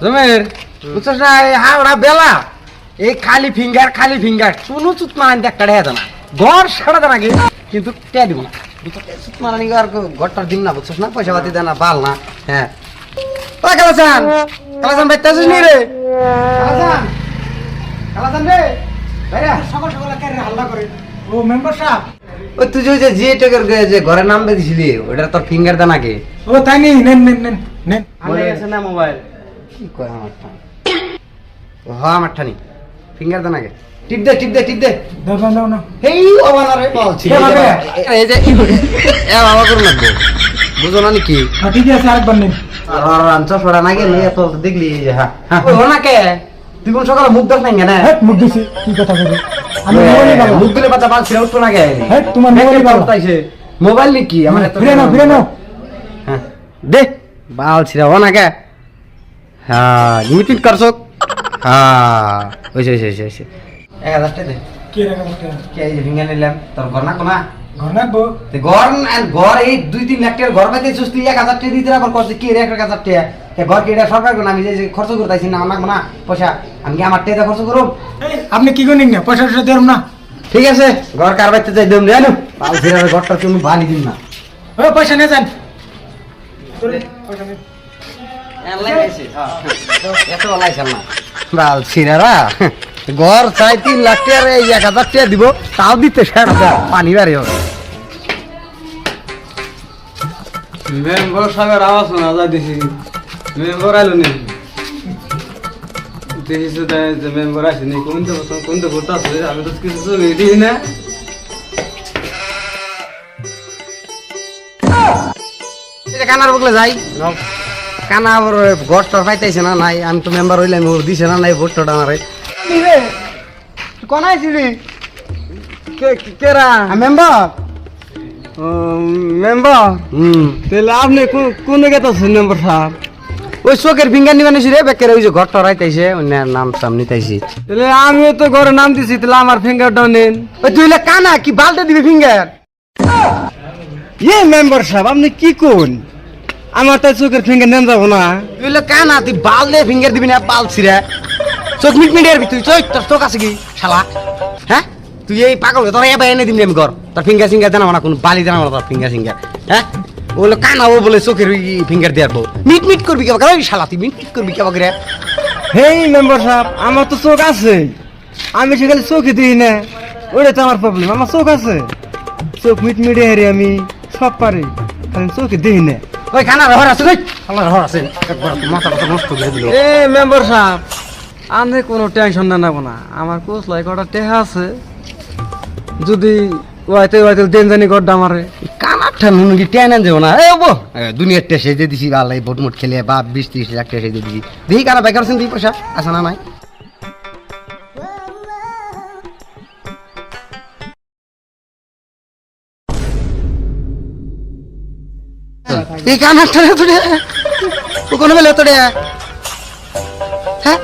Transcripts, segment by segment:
জমের বুঝছস না এই হাওড়া বেলা এই খালি ফিঙ্গার কোনো চুত মারান একটা ঢেয়া না ঘর সারা দেন আগে কিন্তু টেয়া দিব না চুত মারানি আর ঘরটার দিন না বুঝছস না পয়সা পাতি দেন না বাল না হ্যাঁ ও কালাচান বাইতে আসিস নি রে কালাচান রে ভাইরা সকাল কারে হাল্লা করে ও মেম্বার সাহেব ও তুই যে জিএটেকের যে ঘরে নাম দিছিলি ওটা তোর ফিঙ্গার দেন আগে ও তাই নেন বলে গেছে না মোবাইল কি কয় আমারটা ও হ্যাঁ আমারটা নি ফিঙ্গার দেন আগে টিপ দে দাও না হেই বাবা রে বলছি এই যে এ বাবা করুন লাগবে বুঝো না নাকি ঠিক আছে আরেকবার নেন আর আনছ ছড়া না গেলে এত দেখলি এই যে হ্যাঁ ও না কে তুই কোন সকালে মুখ দেখ নাই না হ্যাঁ মুখ দিছি কি কথা বলে আমি মোবাইল নিলাম মুখ দিলে বাচ্চা বাল ছিল উঠতো না গে হ্যাঁ তোমার মোবাইল নিলাম তাইছে মোবাইল নাকি আমার এত ফিরে নাও হ্যাঁ দে বাল ছিল ও না কে হ্যাঁ লিমিটেড করছো হ্যাঁ ওইছে 1000 টাকা দে কি রাখা বলতে কে এই ফিঙ্গার নিলাম তোর ঘর না কোনা ঘর নাকবো তে ঘর এই 2-3 লাখ টাকার ঘর বাইতে সুস্তি 1000 টাকা দিতে আবার কষ্ট কি রে 1000 টাকা এ ঘর কি এটা সরকার কোন আমি যে খরচ করতেছি না আমাকে না পয়সা আমি কি আমার টাকা খরচ করব আপনি কি করেন না পয়সা দেব না ঠিক আছে ঘর কার বাইতে যাই দেব জানো পাল ছিড়ার ঘরটা তুমি বানি দিন না ও পয়সা নিয়ে যান পয়সা নে এত লাইছাল না বাল ছিড়ারা ঘর চাই 3 লাখ টাকা এই 1000 টাকা দিব তাও দিতে সেটা পানি বাড়ি হবে মেম্বার সাহেবের আওয়াজ শোনা যায় দেখি মেম্বার আইলো নি দেখিস যে মেম্বার আসেনি কোনটা ভোট আছে আমি তো কিছু দেখি না কানার বকলে যাই কানা আবার ঘরটা পাইতেছে না নাই আমি তো মেম্বার হইলাম ওর দিছে না নাই ভোটটা আমারে কোন আইছিলি কেরা মেম্বার মেম্বার তাহলে আপনি কোন গেত আছেন মেম্বার সাহেব ওই চোখের ফিঙ্গার নিবেন রে বেকের ওই যে ঘরটা রাইতাইছে অন্যের নাম সাম নিতাইছি তাহলে আমিও তো ঘরে নাম দিছি তাহলে আমার ফিঙ্গারটাও নেন ওই তুই কানা কি বালটা দিবি ফিঙ্গার ইয়ে মেম্বার সাহেব আপনি কি কোন আমার তাই চোখের ফিঙ্গার নেন যাবো না তুই কানা তুই বাল দিয়ে ফিঙ্গার দিবি না বাল ছিড়া চোখ মিট তুই তোর চোখ আছে কি শালা হ্যাঁ তুই এই পাগল তোর এবার এনে দিবি আমি ঘর তোর ফিঙ্গার সিঙ্গার জানা না কোনো বালি জানা না তোর ফিঙ্গার সিঙ্গার হ্যাঁ বলে কানা ও বলে চোখের ফিঙ্গার দেওয়ার বউ মিট করবি কেবা ওই শালা তুই মিট করবি কেবা করে হেই মেম্বার সাহেব আমার তো চোখ আছে আমি সেখানে চোখে দিই না ওটা তো আমার প্রবলেম আমার চোখ আছে চোখ মিটমিটে হারি আমি সব পারি আমি চোখে দিই না ওই কানা রহর আছে ওই শালা রহর আছে একবার মাথা নষ্ট করে দিল এ মেম্বার সাহেব আমি কোনো টেনশন না নেব না আমার কোচ লাই কটা টেহা আছে যদি ওয়াইতে দেন জানি গড্ডা আমারে কানাটা নুন কি টেনে যাবো না এ বো দুনিয়ার টেসে যে দিছি আল্লাহ ভোট মোট খেলে বা 20-30 লাখ টেসে দিছি দেখি কানা বেকার আছেন 2 পয়সা আছে না নাই এই কানাটা তোড়ে ও কোন বেলে তোড়ে হ্যাঁ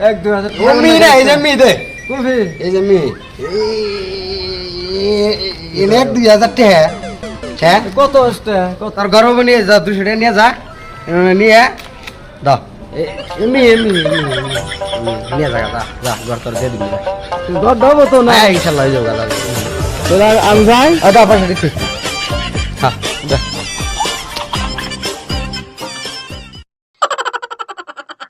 এক 2000 ও মিরা এই যে মি দে কফি এই যে মি এনে 2000 টাকা হ্যাঁ কত আসছে কত তোর গর্ব নিয়ে যা 200 টাকা নিয়ে যা নিয়ে দাও এমনি নিয়ে যা ঘর তোর দিয়ে দিবি গড্ডা হবো তো না হ্যাঁ ইনশাল্লাহ হয়ে যাবে তোরা আমি যাই দাও পয়সা দিচ্ছি হ্যাঁ